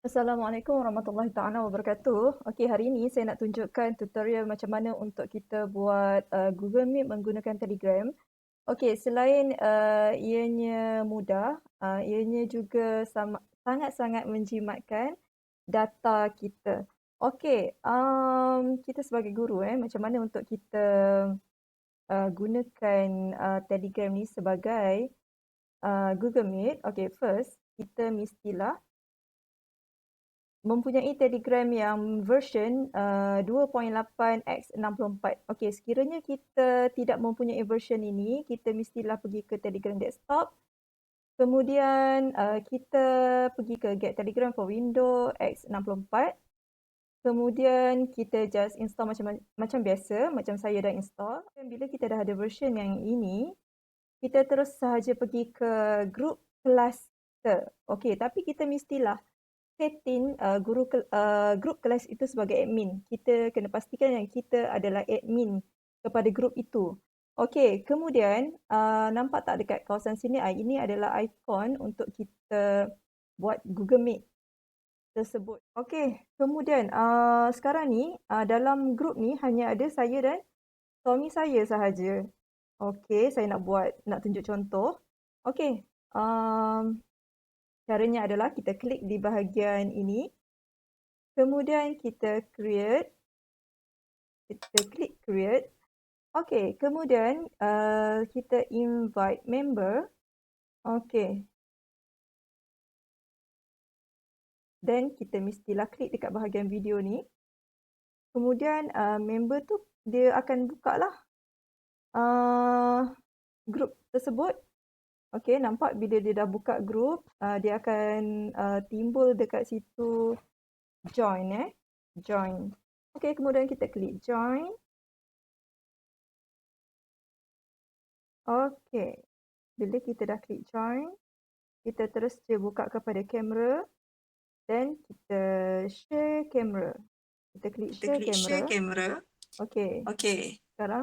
Assalamualaikum warahmatullahi taala wabarakatuh. Okey, hari ini saya nak tunjukkan tutorial macam mana untuk kita buat Google Meet menggunakan Telegram. Okey, selain ianya mudah, ianya juga sangat-sangat menjimatkan data kita. Okey, kita sebagai guru macam mana untuk kita gunakan Telegram ni sebagai Google Meet. Okey, first kita mestilah mempunyai Telegram yang version 2.8x64. Okey, sekiranya kita tidak mempunyai version ini, kita mestilah pergi ke Telegram desktop. Kemudian kita pergi ke Get Telegram for Windows x64. Kemudian kita just install macam biasa, macam saya dah install. Dan bila kita dah ada version yang ini, kita terus sahaja pergi ke grup kelas kita. Okey, tapi kita mestilah setting grup kelas itu sebagai admin. Kita kena pastikan yang kita adalah admin kepada grup itu. Okey, kemudian nampak tak dekat kawasan sini? Ini adalah ikon untuk kita buat Google Meet tersebut. Okey, kemudian sekarang ni dalam grup ni hanya ada saya dan suami saya sahaja. Okey, saya nak tunjuk contoh. Okey, caranya adalah kita klik di bahagian ini. Kemudian kita create. Kita klik create. Okey, kemudian kita invite member. Okey. Dan kita mestilah klik dekat bahagian video ni. Kemudian member tu dia akan buka lah grup tersebut. Okey, nampak bila dia dah buka grup, dia akan timbul dekat situ join join. Okey, kemudian kita klik join. Okey. Bila kita dah klik join, kita terus je buka kepada kamera dan kita share kamera. Kita klik share kamera. Okey.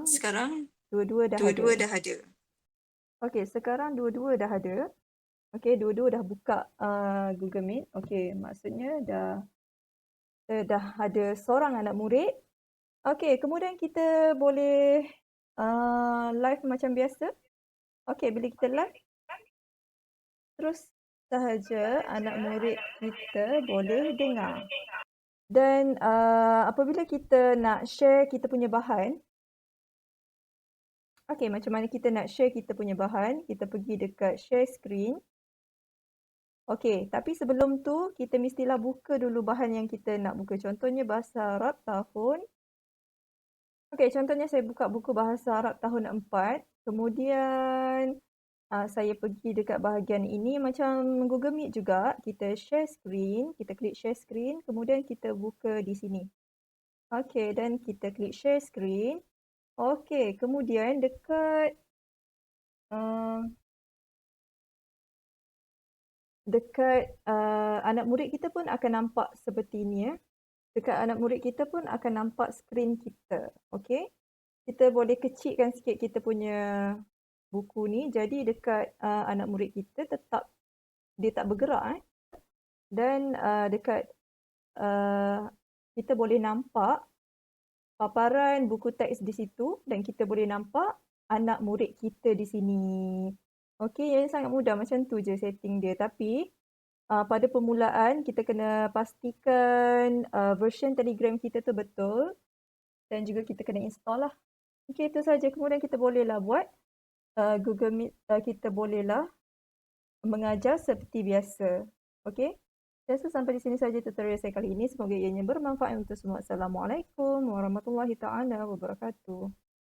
Sekarang dua-dua dah ada. Okey, sekarang dua-dua dah ada. Okey, dua-dua dah buka Google Meet. Okey, maksudnya dah ada seorang anak murid. Okey, kemudian kita boleh live macam biasa. Okey, bila kita live, terus sahaja anak murid kita boleh dengar. Dan apabila kita nak share kita punya bahan, okey, macam mana kita nak share kita punya bahan, kita pergi dekat share screen. Okey, tapi sebelum tu kita mestilah buka dulu bahan yang kita nak buka. Contohnya bahasa Arab tahun. Okey, contohnya saya buka buku bahasa Arab tahun 4. Kemudian saya pergi dekat bahagian ini macam Google Meet juga. Kita share screen, kita klik share screen, kemudian kita buka di sini. Okey, dan kita klik share screen. Okey, kemudian dekat anak murid kita pun akan nampak seperti ini Dekat anak murid kita pun akan nampak skrin kita. Okey. Kita boleh kecilkan sikit kita punya buku ni. Jadi dekat anak murid kita tetap dia tak bergerak Dan dekat kita boleh nampak paparan buku teks di situ dan kita boleh nampak anak murid kita di sini. Okey, yang sangat mudah macam tu je setting dia. Tapi pada permulaan kita kena pastikan version Telegram kita tu betul dan juga kita kena install lah. Okey, itu saja. Kemudian kita bolehlah buat Google Meet, kita bolehlah mengajar seperti biasa. Okey. Saya rasa sampai di sini saja tutorial saya kali ini. Semoga ianya bermanfaat untuk semua. Assalamualaikum warahmatullahi taala wabarakatuh.